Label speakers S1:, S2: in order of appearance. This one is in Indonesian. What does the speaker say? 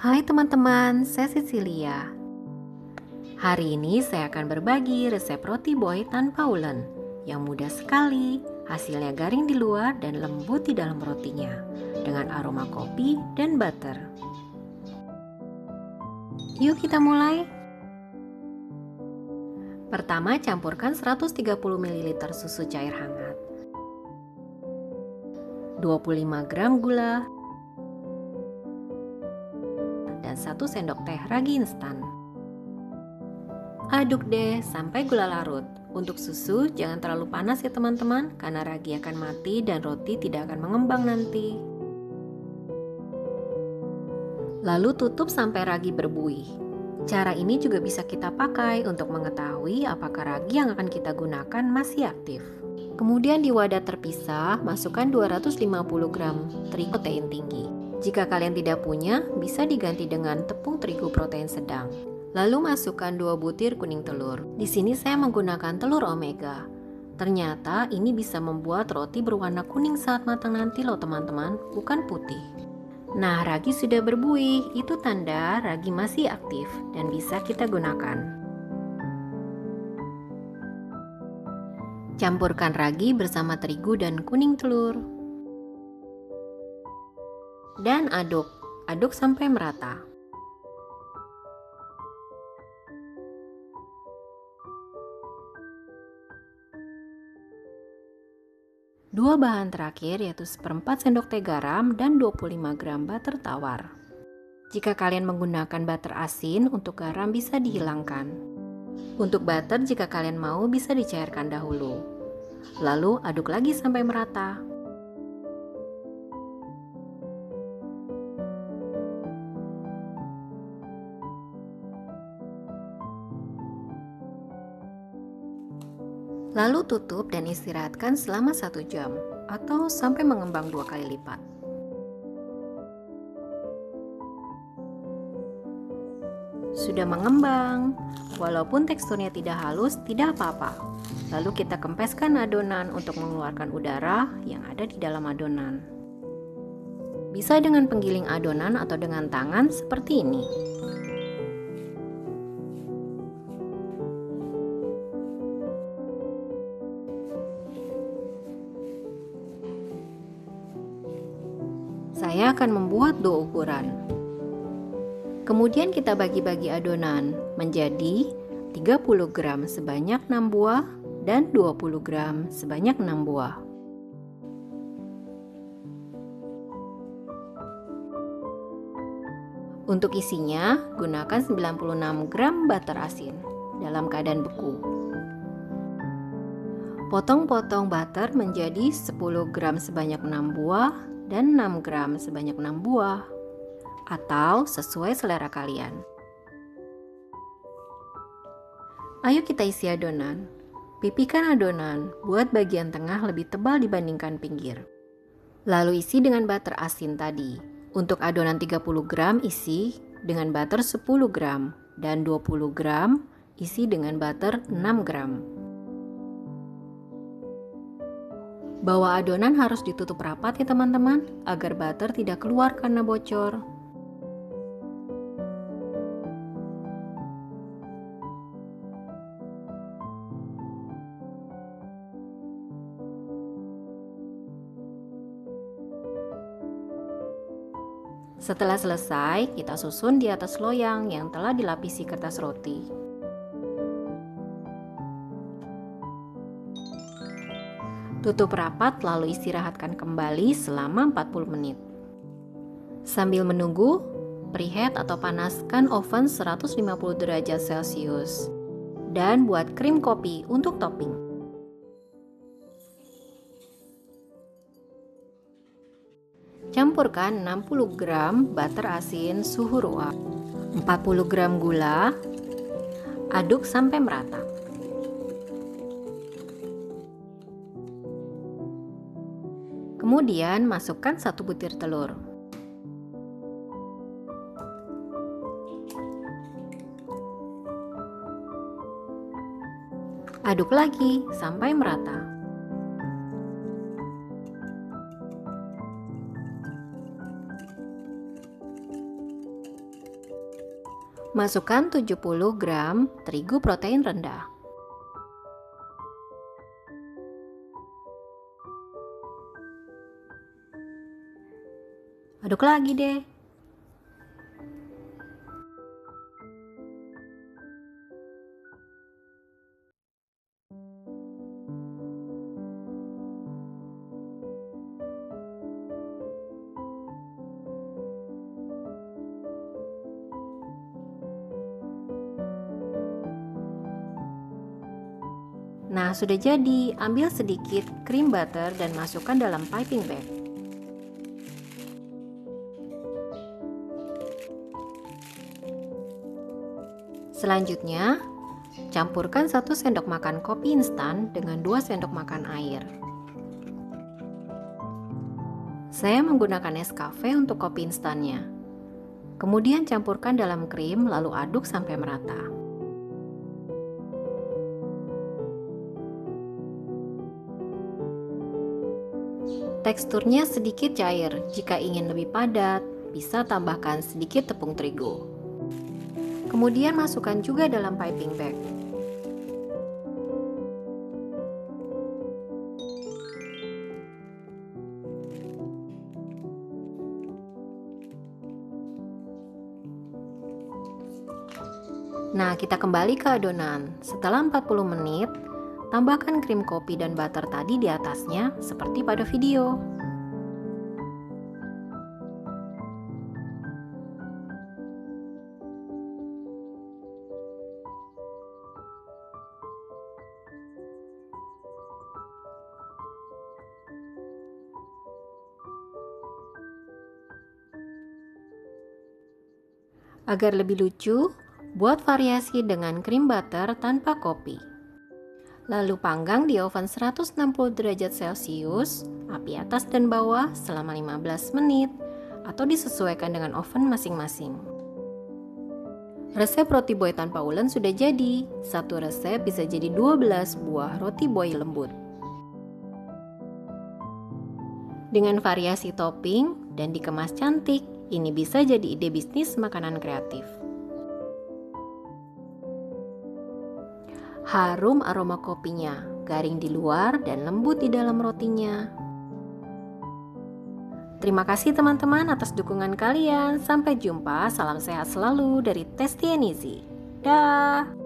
S1: Hai teman-teman, saya Cecilia. Hari ini saya akan berbagi resep roti boy tanpa ulen yang mudah sekali, hasilnya garing di luar dan lembut di dalam rotinya dengan aroma kopi dan butter. Yuk kita mulai. Pertama, campurkan 130 ml susu cair hangat, 25 gram gula, dan 1 sendok teh ragi instan. Aduk deh sampai gula larut. Untuk susu jangan terlalu panas ya teman-teman, karena ragi akan mati dan roti tidak akan mengembang nanti. Lalu tutup sampai ragi berbuih. Cara ini juga bisa kita pakai untuk mengetahui apakah ragi yang akan kita gunakan masih aktif. Kemudian di wadah terpisah, masukkan 250 gram terigu protein tinggi. Jika kalian tidak punya, bisa diganti dengan tepung terigu protein sedang. Lalu masukkan 2 butir kuning telur. Di sini saya menggunakan telur omega. Ternyata ini bisa membuat roti berwarna kuning saat matang nanti loh teman-teman, bukan putih. Nah, ragi sudah berbuih, itu tanda ragi masih aktif dan bisa kita gunakan. Campurkan ragi bersama terigu dan kuning telur. Dan aduk sampai merata. Dua bahan terakhir yaitu seperempat sendok teh garam dan 25 gram butter tawar. Jika kalian menggunakan butter asin, untuk garam bisa dihilangkan. Untuk butter jika kalian mau bisa dicairkan dahulu. Lalu aduk lagi sampai merata. Lalu tutup dan istirahatkan selama 1 jam atau sampai mengembang 2 kali lipat. Sudah mengembang, walaupun teksturnya tidak halus, tidak apa-apa. Lalu kita kempeskan adonan untuk mengeluarkan udara yang ada di dalam adonan. Bisa dengan penggiling adonan atau dengan tangan seperti ini. Saya akan membuat 2 ukuran. Kemudian kita bagi-bagi adonan menjadi 30 gram sebanyak 6 buah dan 20 gram sebanyak 6 buah. Untuk isinya, gunakan 96 gram butter asin dalam keadaan beku. Potong-potong butter menjadi 10 gram sebanyak 6 buah dan 6 gram sebanyak 6 buah, atau sesuai selera kalian. Ayo kita isi adonan. Pipihkan adonan, buat bagian tengah lebih tebal dibandingkan pinggir. Lalu isi dengan butter asin tadi. Untuk adonan 30 gram isi dengan butter 10 gram dan 20 gram isi dengan butter 6 gram. Bawah adonan harus ditutup rapat ya teman-teman, agar butter tidak keluar karena bocor. Setelah selesai, kita susun di atas loyang yang telah dilapisi kertas roti. Tutup rapat lalu istirahatkan kembali selama 40 menit. Sambil menunggu, preheat atau panaskan oven 150 derajat Celcius dan buat krim kopi untuk topping. Campurkan 60 gram butter asin suhu ruang, 40 gram gula, aduk sampai merata. Kemudian masukkan 1 butir telur. Aduk lagi sampai merata. Masukkan 70 gram terigu protein rendah. Aduk lagi deh. Nah, sudah jadi. Ambil sedikit cream butter dan masukkan dalam piping bag. Selanjutnya, campurkan 1 sendok makan kopi instan dengan 2 sendok makan air. Saya menggunakan Nescafe untuk kopi instannya. Kemudian campurkan dalam krim lalu aduk sampai merata. Teksturnya sedikit cair. Jika ingin lebih padat, bisa tambahkan sedikit tepung terigu. Kemudian masukkan juga dalam piping bag. Nah, kita kembali ke adonan. Setelah 40 menit, tambahkan krim kopi dan butter tadi di atasnya seperti pada video. Agar lebih lucu, buat variasi dengan krim butter tanpa kopi. Lalu panggang di oven 160 derajat Celcius, api atas dan bawah selama 15 menit, atau disesuaikan dengan oven masing-masing. Resep roti boy tanpa ulen sudah jadi. Satu resep bisa jadi 12 buah roti boy lembut. Dengan variasi topping dan dikemas cantik, ini bisa jadi ide bisnis makanan kreatif. Harum aroma kopinya, garing di luar dan lembut di dalam rotinya. Terima kasih teman-teman atas dukungan kalian. Sampai jumpa, salam sehat selalu dari Tasty and Easy. Dah.